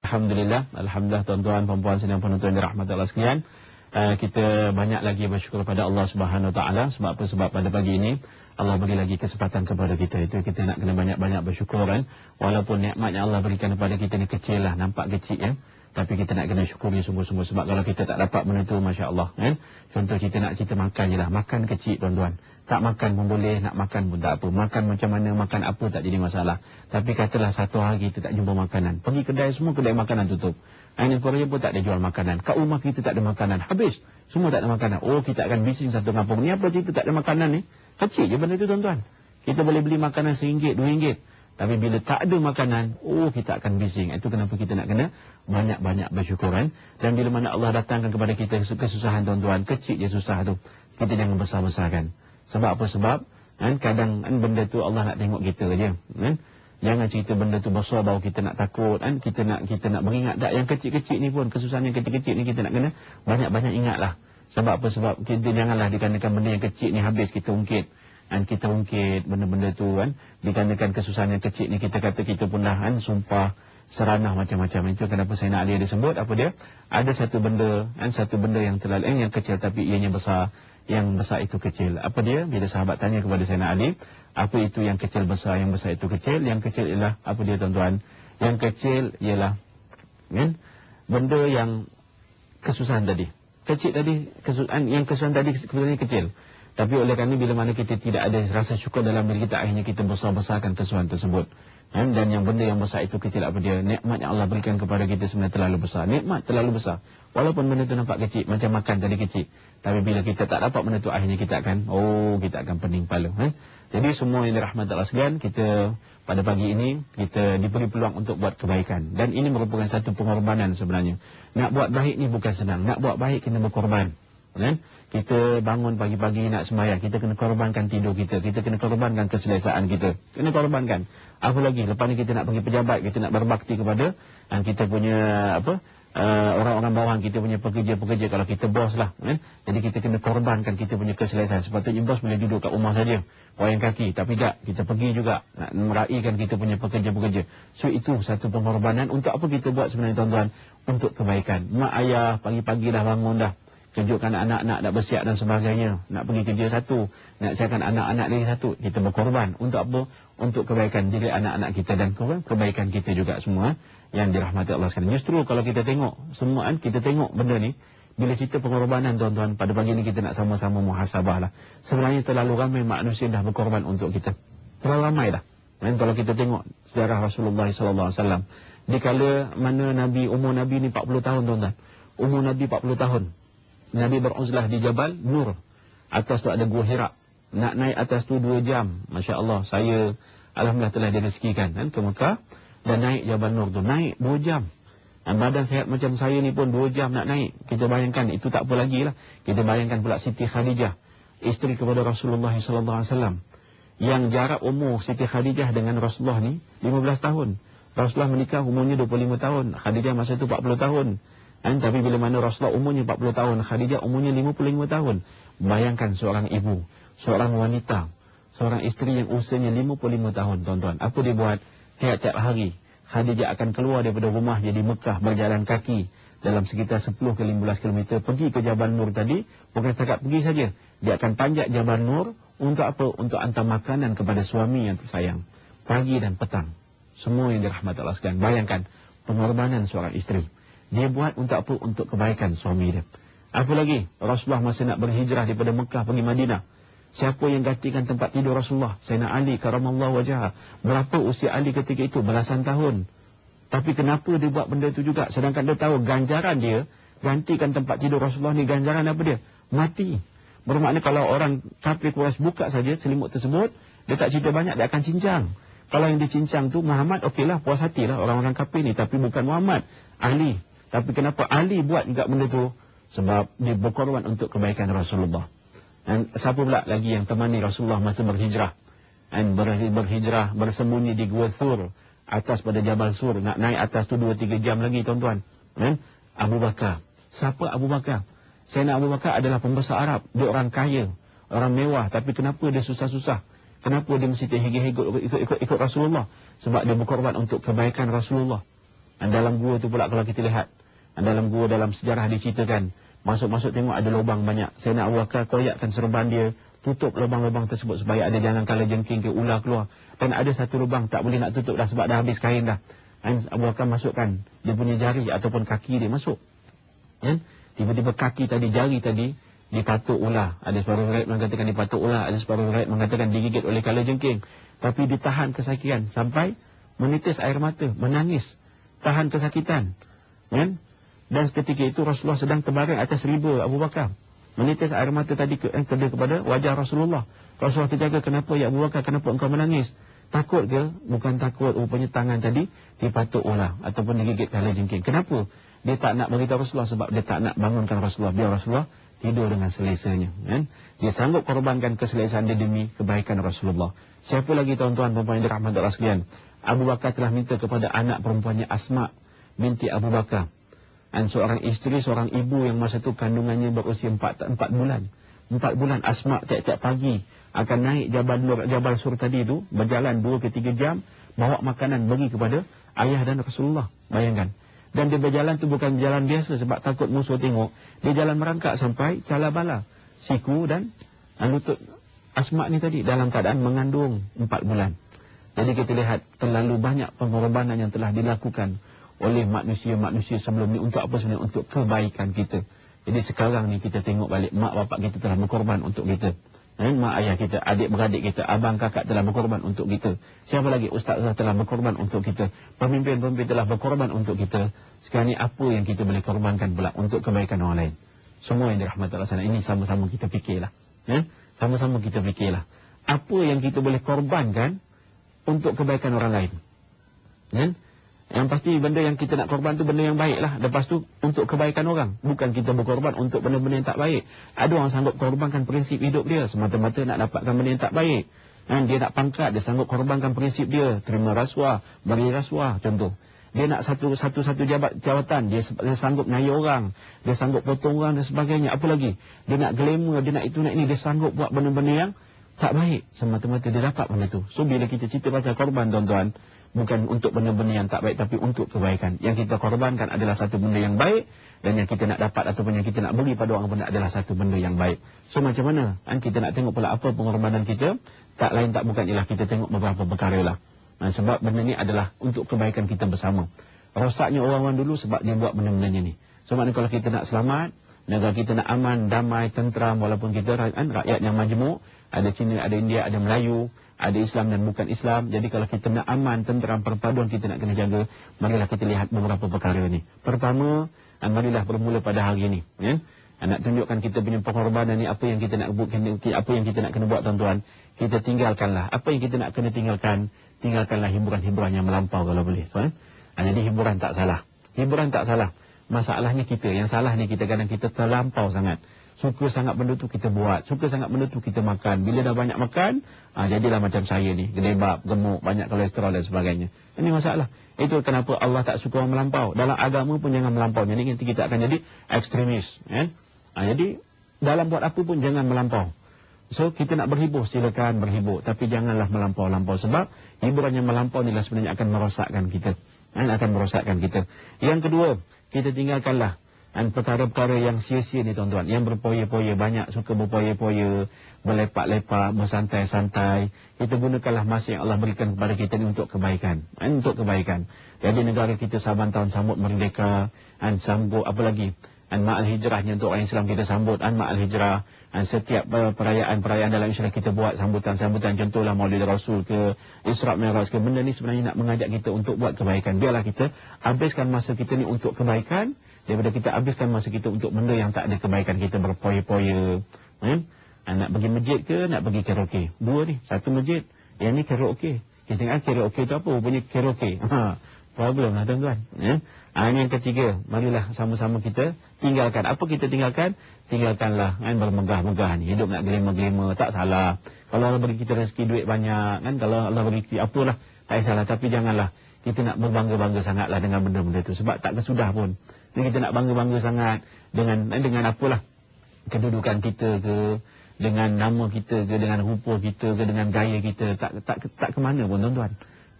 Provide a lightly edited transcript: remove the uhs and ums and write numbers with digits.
Alhamdulillah tuan-tuan, puan-puan sedang penonton dirahmati Allah sekalian. Kita banyak lagi bersyukur kepada Allah Subhanahu Wa Taala. Sebab apa? Sebab pada pagi ini Allah bagi lagi kesempatan kepada kita. Itu kita nak kena banyak-banyak bersyukur kan. Walaupun nikmat yang Allah berikan kepada kita ni kecil lah, nampak kecil ya. Tapi kita nak kena syukuri sungguh-sungguh. Sebab kalau kita tak dapat benda tu, Masya Allah kan. Contoh kita makan je lah. Makan kecil tuan-tuan. Tak makan pun boleh, nak makan pun tak apa. Makan macam mana, makan apa tak jadi masalah. Tapi katalah satu hari kita tak jumpa makanan. Pergi kedai, semua kedai makanan tutup. Aina Korea pun tak ada jual makanan. Kat rumah kita tak ada makanan. Habis. Semua tak ada makanan. Oh, kita akan bising satu kampung. Ni apa cerita tak ada makanan ni? Kecil je benda tu tuan-tuan. Kita boleh beli makanan RM1, RM2. Tapi bila tak ada makanan, oh kita akan bising. Itu kenapa kita nak kena banyak-banyak bersyukuran. Dan bila mana Allah datangkan kepada kita kesusahan tuan-tuan, kecil je susah tu, kita jangan besar-besarkan. Sebab apa? Sebab kan, kadang kan, benda tu Allah nak tengok kita je kan? Jangan cerita benda tu besar baru kita nak takut kan? Kita nak beringat tak yang kecil-kecil ni pun, kesusahan yang kecil-kecil ni kita nak kena banyak-banyak ingatlah. Sebab apa? Sebab kita janganlah dikarenakan benda yang kecil ni habis kita ungkit. Dan kita ungkit benda-benda tu kan, dikarenakan kesusahan yang kecil ni kita kata kita pun dah kan, sumpah seranah macam-macam. Itu kenapa Sayyidina Ali ada sebut apa dia? Ada satu benda kan, satu benda yang terlalu yang kecil tapi ianya besar. Yang besar itu kecil. Apa dia? Bila sahabat tanya kepada Sayyidina Ali, apa itu yang kecil besar, yang besar itu kecil? Yang kecil ialah apa dia tuan-tuan? Yang kecil ialah kan, benda yang kesusahan tadi. Kecil tadi, yang kesusahan tadi sebenarnya kecil. Tapi oleh kerana bila mana kita tidak ada rasa syukur dalam diri kita, akhirnya kita besar-besarkan kesusahan tersebut. Dan yang benda yang besar itu kecil apa dia? Nikmat yang Allah berikan kepada kita sebenarnya terlalu besar. Nikmat terlalu besar. Walaupun benda itu nampak kecil, macam makan tadi kecil. Tapi bila kita tak dapat benda itu, akhirnya kita akan pening kepala. Jadi semua yang dirahmati Allah sekalian, kita pada pagi ini, kita diberi peluang untuk buat kebaikan. Dan ini merupakan satu pengorbanan sebenarnya. Nak buat baik ni bukan senang. Nak buat baik kena berkorban. Kan? Kita bangun pagi-pagi nak sembahyang, kita kena korbankan tidur kita kena korbankan keselesaan kita, kena korbankan. Apa lagi, lepas ni kita nak pergi pejabat, kita nak berbakti kepada kita punya orang-orang bawahan, kita punya pekerja-pekerja, kalau kita bos lah kan? Jadi kita kena korbankan kita punya keselesaan. Sepatutnya bos boleh duduk kat rumah saja, wayang kaki, tapi tak, kita pergi juga nak meraihkan kita punya pekerja-pekerja. So itu satu pengorbanan. Untuk apa kita buat sebenarnya tuan-tuan? Untuk kebaikan. Mak ayah pagi-pagi dah bangun dah, tunjukkan anak-anak nak bersiap dan sebagainya, nak pergi kerja satu, nak siapkan anak-anak lagi satu, kita berkorban. Untuk apa? Untuk kebaikan diri anak-anak kita dan kebaikan kita juga semua yang dirahmati Allah sekalian. Justru kalau kita tengok semua kita tengok benda ni, bila cerita pengorbanan tuan-tuan, pada pagi ni kita nak sama-sama muhasabah lah. Sebenarnya terlalu ramai manusia dah berkorban untuk kita. Terlalu ramai dah. Dan kalau kita tengok sejarah Rasulullah SAW, dikala mana umur Nabi ni 40 tahun tuan-tuan. Umur Nabi 40 tahun. Nabi beruzlah di Jabal Nur. Atas tu ada Gua Hira. Nak naik atas tu 2 jam. Masya Allah, saya alhamdulillah telah direzekikan kan, ke Mekah. Dan naik Jabal Nur tu, naik 2 jam. Dan badan sehat macam saya ni pun 2 jam nak naik. Kita bayangkan, itu tak apa lagi lah. Kita bayangkan pula Siti Khadijah, isteri kepada Rasulullah SAW. Yang jarak umur Siti Khadijah dengan Rasulullah ni 15 tahun. Rasulullah menikah umurnya 25 tahun. Khadijah masa itu 40 tahun. Tapi bila mana Rasulullah umurnya 40 tahun, Khadijah umurnya 55 tahun. Bayangkan seorang ibu, seorang wanita, seorang isteri yang usianya 55 tahun, tuan-tuan. Apa dia buat? Tiap-tiap hari, Khadijah akan keluar daripada rumah di Mekah, berjalan kaki dalam sekitar 10 ke 15 km, pergi ke Jabal Nur tadi. Bukan cakap pergi saja, dia akan panjat Jabal Nur. Untuk apa? Untuk hantar makanan kepada suami yang tersayang. Pagi dan petang. Semua yang dirahmati Allah sekalian. Bayangkan pengorbanan seorang isteri. Dia buat untuk apa? Untuk kebaikan suami dia. Apa lagi? Rasulullah masih nak berhijrah daripada Mekah pergi Madinah. Siapa yang gantikan tempat tidur Rasulullah? Sayyidina Ali karamallahu wajhah. Berapa usia Ali ketika itu? Belasan tahun. Tapi kenapa dia buat benda itu juga? Sedangkan dia tahu ganjaran dia gantikan tempat tidur Rasulullah ni, ganjaran apa dia? Mati. Bermakna kalau orang kafir Quraisy buka saja selimut tersebut, dia tak cerita banyak, dia akan cincang. Kalau yang dicincang tu Muhammad, okeylah, puas hatilah orang-orang kafir ni, tapi bukan Muhammad, Ali. Tapi kenapa Ali buat juga benda tu? Sebab dia berkorban untuk kebaikan Rasulullah. Dan siapa pula lagi yang temani Rasulullah masa berhijrah? Dan berhijrah, bersembunyi di Gua Thur, atas pada Jabal Sur. Nak naik atas tu 2-3 jam lagi tuan-tuan. Abu Bakar. Siapa Abu Bakar? Sayyidina Abu Bakar adalah pembesar Arab. Dia orang kaya, orang mewah. Tapi kenapa dia susah-susah? Kenapa dia mesti terhigit-higit ikut Rasulullah? Sebab dia berkorban untuk kebaikan Rasulullah. Dalam gua tu pula kalau kita lihat, dalam gua dalam sejarah diceritakan, masuk-masuk tengok ada lubang banyak. Sayyidina Abu Bakar koyakkan serban dia, tutup lubang-lubang tersebut supaya ada jangan kala jengking ke ular keluar. Dan ada satu lubang tak boleh nak tutup dah sebab dah habis kain dah. Abu Bakar masukkan dia punya jari ataupun kaki dia masuk. Tiba-tiba kaki tadi, jari tadi dipatuk ular. Ada separuh riwayat mengatakan dipatuk ular, ada separuh riwayat mengatakan digigit oleh kala jengking. Tapi ditahan kesakitan sampai menitis air mata, menangis, tahan kesakitan. Dan ketika itu Rasulullah sedang terbaring atas riba Abu Bakar. Menitis air mata tadi kepada wajah Rasulullah. Rasulullah terjaga, kenapa ya Abu Bakar, kenapa engkau menangis? Takut ke? Bukan takut, rupanya tangan tadi dipatuk ular ataupun digigit kala jengking. Kenapa? Dia tak nak beritahu Rasulullah sebab dia tak nak bangunkan Rasulullah, biar Rasulullah tidur dengan selesanya. Dia sanggup korbankan keselesaan dia demi kebaikan Rasulullah. Siapa lagi tuan-tuan perempuan yang dirahmati Allah sekalian? Abu Bakar telah minta kepada anak perempuannya Asma binti Abu Bakar, seorang isteri, seorang ibu yang masa itu kandungannya berusia 4 bulan. 4 bulan Asma tiap-tiap pagi akan naik Jabal Sur tadi itu, berjalan 2 ke 3 jam, bawa makanan bagi kepada ayah dan Rasulullah. Bayangkan. Dan dia berjalan tu bukan jalan biasa sebab takut musuh tengok. Dia jalan merangkak sampai cala bala siku dan lutut Asma ni tadi dalam keadaan mengandung 4 bulan. Jadi kita lihat terlalu banyak pengorbanan yang telah dilakukan oleh manusia-manusia sebelum ni untuk apa sebenarnya? Untuk kebaikan kita. Jadi sekarang ni kita tengok balik, mak bapak kita telah berkorban untuk kita. Mak ayah kita, adik-beradik kita, abang kakak telah berkorban untuk kita. Siapa lagi? Ustaz telah berkorban untuk kita. Pemimpin-pemimpin telah berkorban untuk kita. Sekarang ni apa yang kita boleh korbankan pula untuk kebaikan orang lain? Semua yang dirahmati Allah sana, ini sama-sama kita fikirlah. Sama-sama kita fikirlah. Apa yang kita boleh korbankan untuk kebaikan orang lain? Yang pasti benda yang kita nak korban tu benda yang baik lah. Lepas tu untuk kebaikan orang. Bukan kita berkorban untuk benda-benda yang tak baik. Ada orang sanggup korbankan prinsip hidup dia semata-mata nak dapatkan benda yang tak baik. Dia nak pangkat, dia sanggup korbankan prinsip dia. Terima rasuah, bagi rasuah contoh. Dia nak satu jawatan, dia sanggup naya orang, dia sanggup potong orang dan sebagainya. Apa lagi? Dia nak glamour, dia nak itu nak ini, dia sanggup buat benda-benda yang tak baik. Semata-mata dia dapat benda tu. So bila kita cerita pasal korban tuan-tuan, bukan untuk benda-benda yang tak baik, tapi untuk kebaikan. Yang kita korbankan adalah satu benda yang baik, dan yang kita nak dapat ataupun yang kita nak beri pada orang pun adalah satu benda yang baik. So macam mana? Kita nak tengok pula apa pengorbanan kita. Tak lain tak bukan ialah kita tengok beberapa perkara lah. Sebab benda ni adalah untuk kebaikan kita bersama. Rosaknya orang-orang dulu sebab dia buat benda-bendanya ni. So maknanya kalau kita nak selamat, negara kita nak aman, damai, tentram, walaupun kita rakyat yang majmuk, ada Cina, ada India, ada Melayu, ada Islam dan bukan Islam. Jadi kalau kita nak aman, tentram, perpaduan kita nak kena jaga, marilah kita lihat beberapa perkara ni. Pertama, marilah bermula pada hari ini. Nak tunjukkan kita punya pengorbanan ni, apa yang kita nak buat, apa yang kita nak kena buat tuan-tuan. Kita tinggalkanlah. Apa yang kita nak kena tinggalkan, tinggalkanlah hiburan-hiburan yang melampau kalau boleh. Jadi hiburan tak salah. Hiburan tak salah. Masalahnya kita, yang salah ni kita kadang kita terlampau sangat. Suka sangat benda tu kita buat. Suka sangat benda tu kita makan. Bila dah banyak makan, jadilah macam saya ni. Gedebak, gemuk, banyak kolesterol dan sebagainya. Ini masalah. Itu kenapa Allah tak suka orang melampau. Dalam agama pun jangan melampau. Jadi nanti kita akan jadi ekstremis. Jadi dalam buat apa pun jangan melampau. So kita nak berhibur, silakan berhibur. Tapi janganlah melampau-lampau. Sebab hiburan yang melampau ni sebenarnya akan merosakkan kita. Akan merosakkan kita. Yang kedua, kita tinggalkanlah perkara-perkara yang sia-sia ni tuan-tuan. Yang berpoya-poya, banyak suka berpoya-poya, berlepak-lepak, bersantai-santai. Kita gunakanlah masa yang Allah berikan kepada kita ni untuk kebaikan. Untuk kebaikan. Jadi negara kita saban tahun sambut merdeka, sambut apa lagi? Ma'al hijrahnya untuk orang Islam kita sambut. Ma'al hijrah. Setiap perayaan-perayaan dalam Islam kita buat sambutan-sambutan. Contohlah Maulid Rasul ke, Isra' Mi'raj ke. Benda ni sebenarnya nak mengajak kita untuk buat kebaikan. Biarlah kita habiskan masa kita ni untuk kebaikan, daripada kita habiskan masa kita untuk benda yang tak ada kebaikan. Kita berpoya-poya. Nak pergi masjid ke, nak pergi karaoke. Dua ni, satu masjid, yang ni karaoke. Kita tengok karaoke tu apa? Punya karaoke. Problem lah tuan-tuan. Ini yang ketiga, marilah sama-sama kita tinggalkan. Apa kita tinggalkan? Tinggalkanlah bermegah-megah ni. Hidup nak gelema-gelema, tak salah. Kalau Allah beri kita rezeki duit banyak, kalau Allah beri kita apalah, tak salah. Tapi janganlah kita nak berbangga-bangga sangatlah dengan benda-benda itu. Sebab tak kesudah pun. Jadi kita nak bangga-bangga sangat dengan apalah, kedudukan kita ke, dengan nama kita ke, dengan rupa kita ke, dengan gaya kita. Tak ke mana pun tuan-tuan.